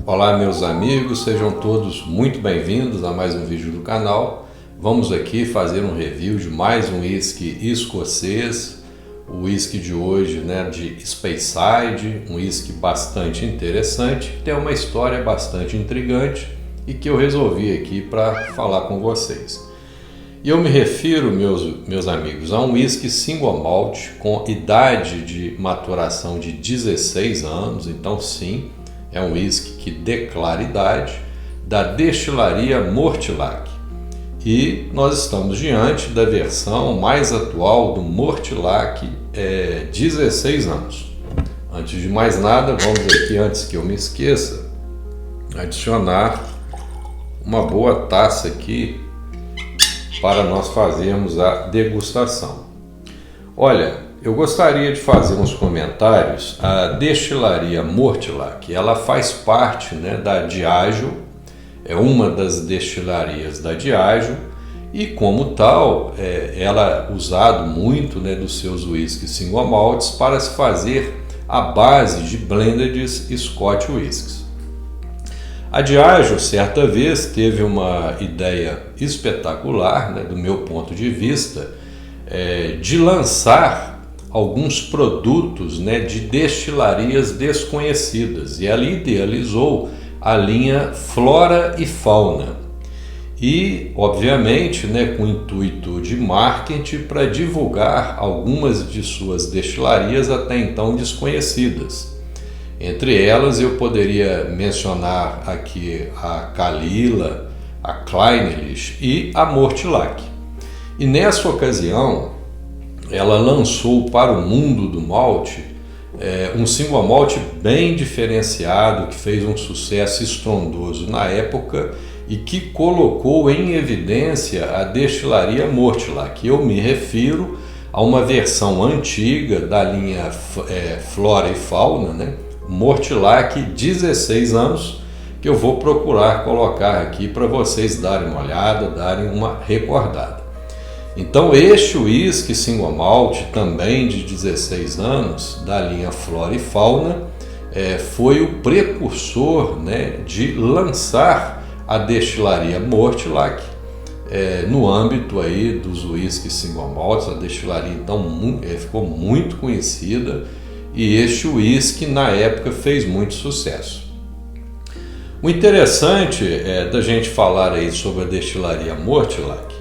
Olá meus amigos, sejam todos muito bem-vindos a mais um vídeo do canal. Vamos aqui fazer um review de mais um whisky escocês. O whisky de hoje, de Speyside, um whisky bastante interessante, que tem uma história bastante intrigante e que eu resolvi aqui para falar com vocês. E eu me refiro, meus amigos, a um whisky single malt com idade de maturação de 16 anos, então sim, é um whisky que declara idade, da destilaria Mortlach. E nós estamos diante da versão mais atual do Mortlach, 16 anos. Antes de mais nada, vamos aqui, antes que eu me esqueça, adicionar uma boa taça aqui para nós fazermos a degustação. Olha, eu gostaria de fazer uns comentários. A destilaria Mortlach, ela faz parte da Diageo, é uma das destilarias da Diageo, e como tal, ela é usado muito dos seus whiskies single malts para se fazer a base de blended Scotch whiskies. A Diageo, certa vez, teve uma ideia espetacular, do meu ponto de vista, de lançar alguns produtos de destilarias desconhecidas, e ela idealizou a linha Flora e Fauna, e obviamente com o intuito de marketing para divulgar algumas de suas destilarias até então desconhecidas. Entre elas eu poderia mencionar aqui a Caol, a Clynelish e a Mortlach. E nessa ocasião ela lançou para o mundo do malte um single malt bem diferenciado, que fez um sucesso estrondoso na época e que colocou em evidência a destilaria Mortlach. Eu me refiro a uma versão antiga da linha Flora e Fauna, Mortlach 16 anos, que eu vou procurar colocar aqui para vocês darem uma olhada, darem uma recordada. Então este whisky single malt, também de 16 anos, da linha Flora e Fauna, foi o precursor de lançar a destilaria Mortlach no âmbito aí dos whiskies single malts. A destilaria então ficou muito conhecida e este whisky na época fez muito sucesso. O interessante da gente falar aí sobre a destilaria Mortlach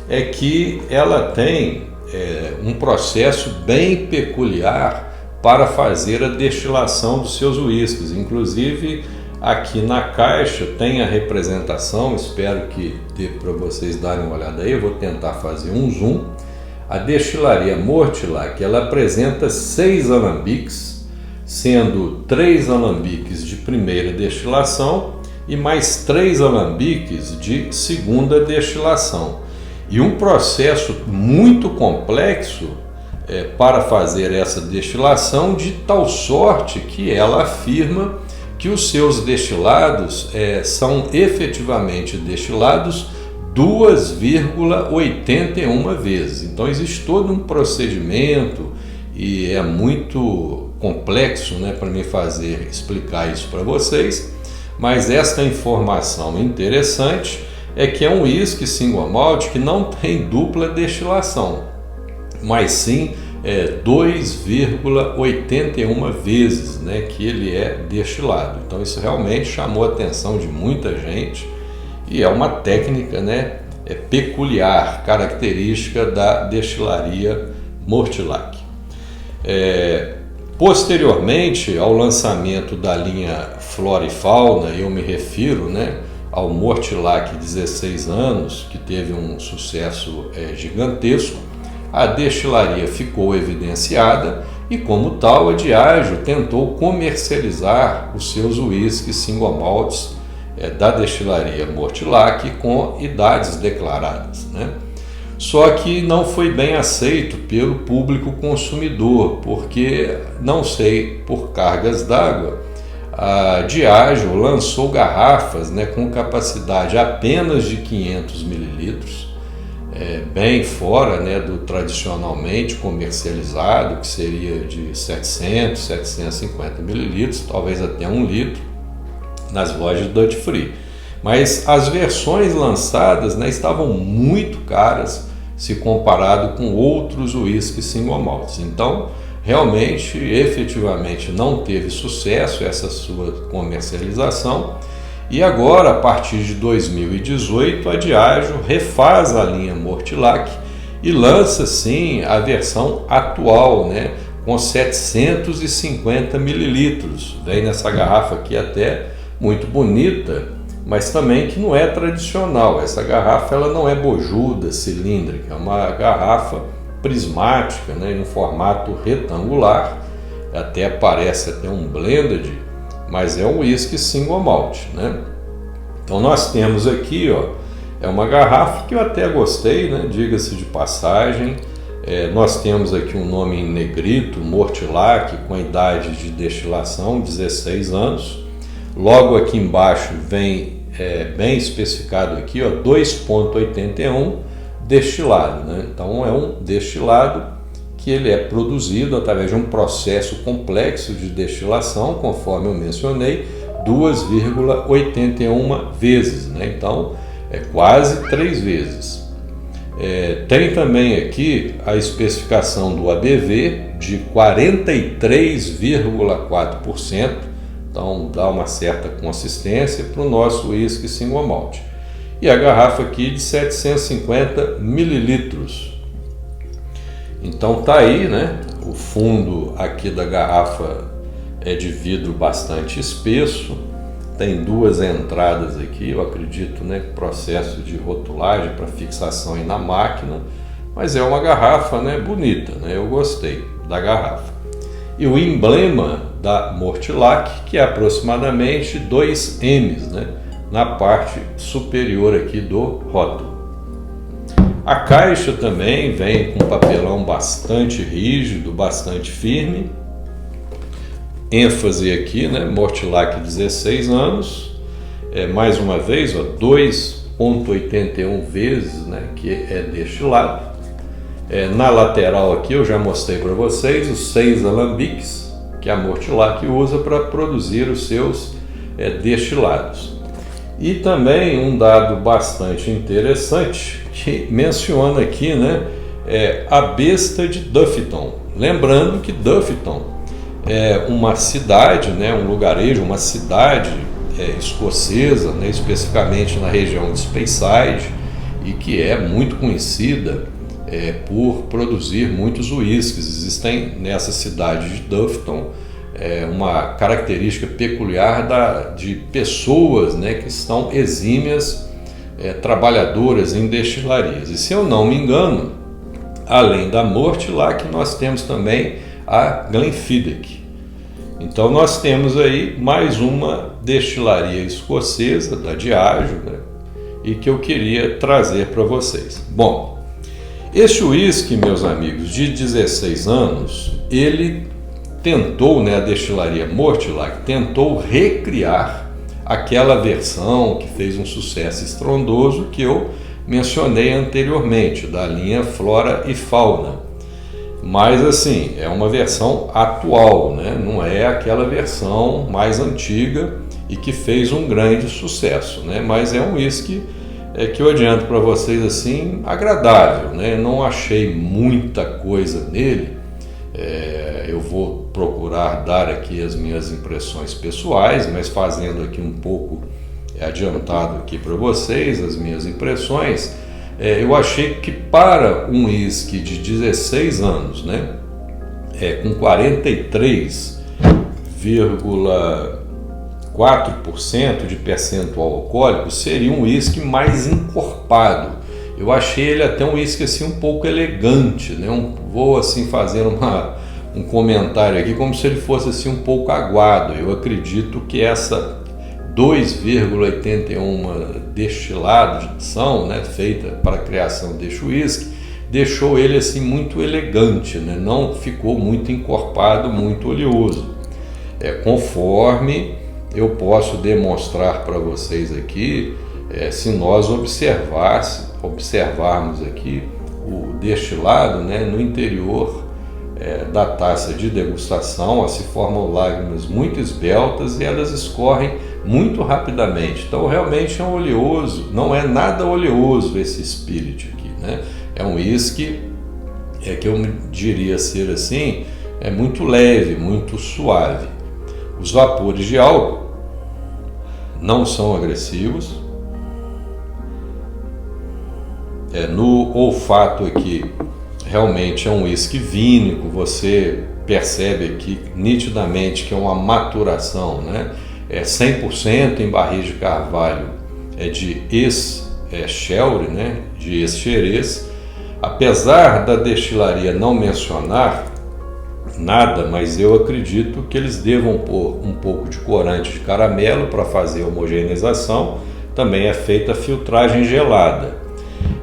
é que ela tem um processo bem peculiar para fazer a destilação dos seus whiskies. Inclusive aqui na caixa tem a representação, espero que dê para vocês darem uma olhada aí, eu vou tentar fazer um zoom. A destilaria Mortlach, ela apresenta 6 alambiques, sendo 3 alambiques de primeira destilação e mais 3 alambiques de segunda destilação. E um processo muito complexo para fazer essa destilação, de tal sorte que ela afirma que os seus destilados são efetivamente destilados 2,81 vezes. Então existe todo um procedimento e é muito complexo para mim explicar isso para vocês, mas esta informação interessante é que é um whisky single malt que não tem dupla destilação, mas sim 2,81 vezes que ele é destilado. Então isso realmente chamou a atenção de muita gente e é uma técnica peculiar, característica da destilaria Mortlach. Posteriormente ao lançamento da linha Flora e Fauna, eu me refiro ao Mortlach 16 anos, que teve um sucesso gigantesco. A destilaria ficou evidenciada e, como tal, a Diageo tentou comercializar os seus whiskies single malts da destilaria Mortlach com idades declaradas. Só que não foi bem aceito pelo público consumidor, porque, não sei, por cargas d'água, a Diageo lançou garrafas com capacidade apenas de 500 ml, bem fora do tradicionalmente comercializado, que seria de 700, 750 ml, talvez até 1 litro. nas lojas Duty Free. Mas as versões lançadas, né, estavam muito caras se comparado com outros uísques single malts. Então, realmente, efetivamente, não teve sucesso essa sua comercialização. E agora, a partir de 2018, a Diageo refaz a linha Mortilac e lança, sim, a versão atual, né, com 750 mililitros. Vem nessa garrafa aqui até muito bonita, mas também que não é tradicional. Essa garrafa ela não é bojuda, cilíndrica, é uma garrafa prismática, né, no formato retangular, até parece até um blended, mas é um whisky single malt, né? Então nós temos aqui, ó, é uma garrafa que eu até gostei, né, diga-se de passagem. Nós temos aqui um nome em negrito, Mortilac, com a idade de destilação 16 anos. Logo aqui embaixo vem bem especificado aqui, ó, 2,81 destilado, né? Então é um destilado que ele é produzido através de um processo complexo de destilação, conforme eu mencionei, 2,81 vezes, né? Então é quase 3 vezes. Tem também aqui a especificação do ABV de 43,4%, então dá uma certa consistência para o nosso whisky single malt. E a garrafa aqui de 750 mililitros. Então tá aí, né? O fundo aqui da garrafa é de vidro bastante espesso, tem 2 entradas aqui, eu acredito, né? Processo de rotulagem para fixação aí na máquina, mas é uma garrafa, né, bonita, né? Eu gostei da garrafa. E o emblema da Mortilac, que é aproximadamente 2 M's, né, na parte superior aqui do rótulo. A caixa também vem com papelão bastante rígido, bastante firme. ênfase aqui, né? Mortilac 16 anos, mais uma vez, 2,81 vezes, né? Que é destilado. Na lateral aqui eu já mostrei para vocês os 6 alambiques que a Mortilac usa para produzir os seus destilados. E também um dado bastante interessante que menciona aqui, né, a besta de Duffyton. Lembrando que Duffyton é uma cidade, né, um lugarejo, uma cidade escocesa, né, especificamente na região de Speyside, e que é muito conhecida por produzir muitos uísques. Existem nessa cidade de Duffyton uma característica peculiar de pessoas, né, que são exímias trabalhadoras em destilarias. E se eu não me engano, além da Mortilac, nós temos também a Glenfiddich. Então nós temos aí mais uma destilaria escocesa da Diageo, né, e que eu queria trazer para vocês. Bom, este uísque, meus amigos, de 16 anos, ele tentou, né, a destilaria Mortilac tentou recriar aquela versão que fez um sucesso estrondoso que eu mencionei anteriormente, da linha Flora e Fauna. Mas assim, é uma versão atual, né? Não é aquela versão mais antiga e que fez um grande sucesso, né? Mas é um whisky que eu adianto para vocês assim, agradável, né? Não achei muita coisa nele. Eu vou procurar dar aqui as minhas impressões pessoais, mas fazendo aqui um pouco adiantado aqui para vocês as minhas impressões. Eu achei que para um whisky de 16 anos, né, com 43,4% de percentual alcoólico, seria um whisky mais encorpado. Eu achei ele até um whisky assim um pouco elegante, né? Vou assim fazer um comentário aqui como se ele fosse assim um pouco aguado. Eu acredito que essa 2,81 destilação, né, feita para a criação deste whisky, deixou ele assim muito elegante, né? Não ficou muito encorpado, muito oleoso. Conforme eu posso demonstrar para vocês aqui, se nós observarmos aqui o destilado, né, no interior da taça de degustação, se formam lágrimas muito esbeltas e elas escorrem muito rapidamente. Então realmente é um oleoso, não é nada oleoso esse Spirit aqui, né? É um uísque que eu diria ser assim, é muito leve, muito suave. Os vapores de álcool não são agressivos. No olfato aqui, realmente é um uísque vínico, você percebe aqui nitidamente que é uma maturação, né? É 100% em barris de carvalho, de ex-Shelry, né? De ex-Xerez. Apesar da destilaria não mencionar nada, mas eu acredito que eles devam pôr um pouco de corante de caramelo para fazer a homogeneização. Também é feita a filtragem gelada.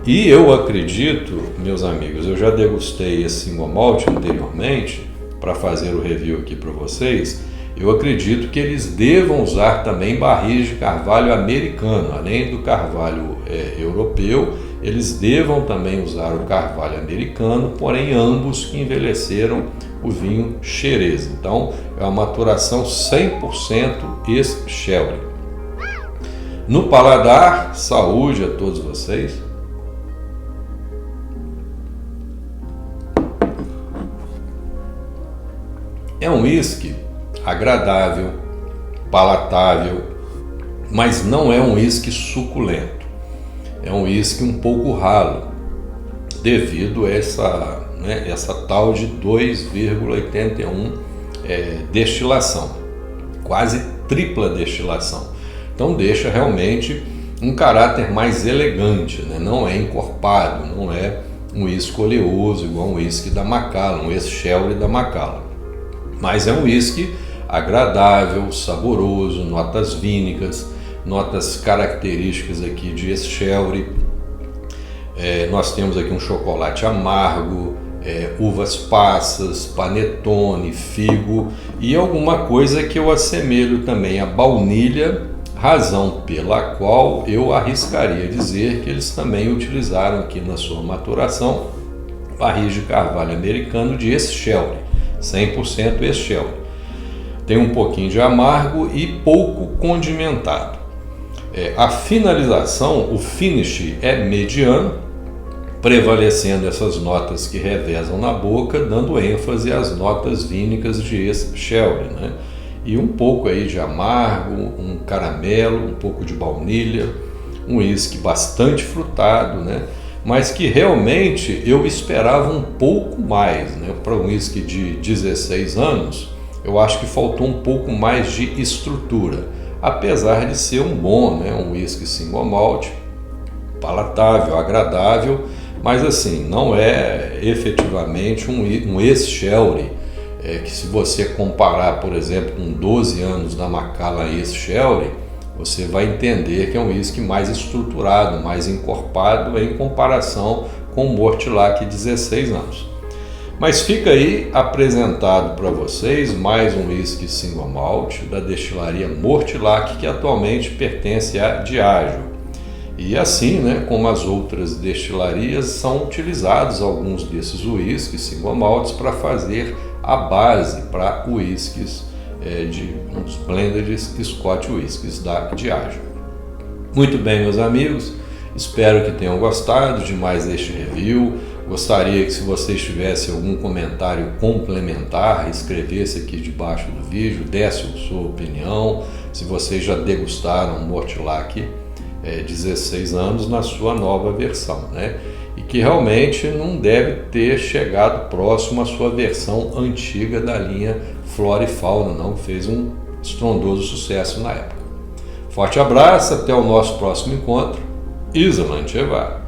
E eu acredito, meus amigos, eu já degustei esse single malt anteriormente para fazer o review aqui para vocês. Eu acredito que eles devam usar também barris de carvalho americano, além do carvalho europeu, eles devam também usar o carvalho americano, porém ambos que envelheceram o vinho Xerez. Então é uma maturação 100% ex-Shelry. No paladar, saúde a todos vocês. É um uísque agradável, palatável, mas não é um uísque suculento. É um uísque um pouco ralo, devido a essa tal de 2,81 destilação, quase tripla destilação. Então deixa realmente um caráter mais elegante, né? Não é encorpado, não é um uísque oleoso igual um uísque da Macallan, um ex-Shelry da Macallan. Mas é um uísque agradável, saboroso, notas vínicas, notas características aqui de ex-Shelry. Nós temos aqui um chocolate amargo, uvas passas, panetone, figo e alguma coisa que eu assemelho também a baunilha, razão pela qual eu arriscaria dizer que eles também utilizaram aqui na sua maturação barris de carvalho americano de ex-Shelry, 100% ex-Shelry. Tem um pouquinho de amargo e pouco condimentado. A finalização, o finish é mediano, prevalecendo essas notas que revezam na boca, dando ênfase às notas vínicas de ex-Shelry, né? E um pouco aí de amargo, um caramelo, um pouco de baunilha, um uísque bastante frutado, né? Mas que realmente eu esperava um pouco mais, né? Para um uísque de 16 anos, eu acho que faltou um pouco mais de estrutura, apesar de ser um bom, né? Um uísque single malt, palatável, agradável, mas assim, não é efetivamente um ex-Shelry, que se você comparar, por exemplo, com 12 anos da Macallan ex-Shelry, você vai entender que é um uísque mais estruturado, mais encorpado em comparação com o Mortlach 16 anos. Mas fica aí apresentado para vocês mais um uísque single malt da destilaria Mortlach, que atualmente pertence à Diageo. E assim, né, como as outras destilarias, são utilizados alguns desses uísques single malts para fazer a base para uísques de uns blended Scotch whiskies da Diageo. Muito bem, meus amigos, espero que tenham gostado de mais este review. Gostaria que, se vocês tivessem algum comentário complementar, escrevesse aqui debaixo do vídeo, desse a sua opinião, se vocês já degustaram Mortlach 16 anos na sua nova versão, né? E que realmente não deve ter chegado próximo à sua versão antiga da linha Flora e Fauna, não, que fez um estrondoso sucesso na época. Forte abraço, até o nosso próximo encontro. Isla Mancheva.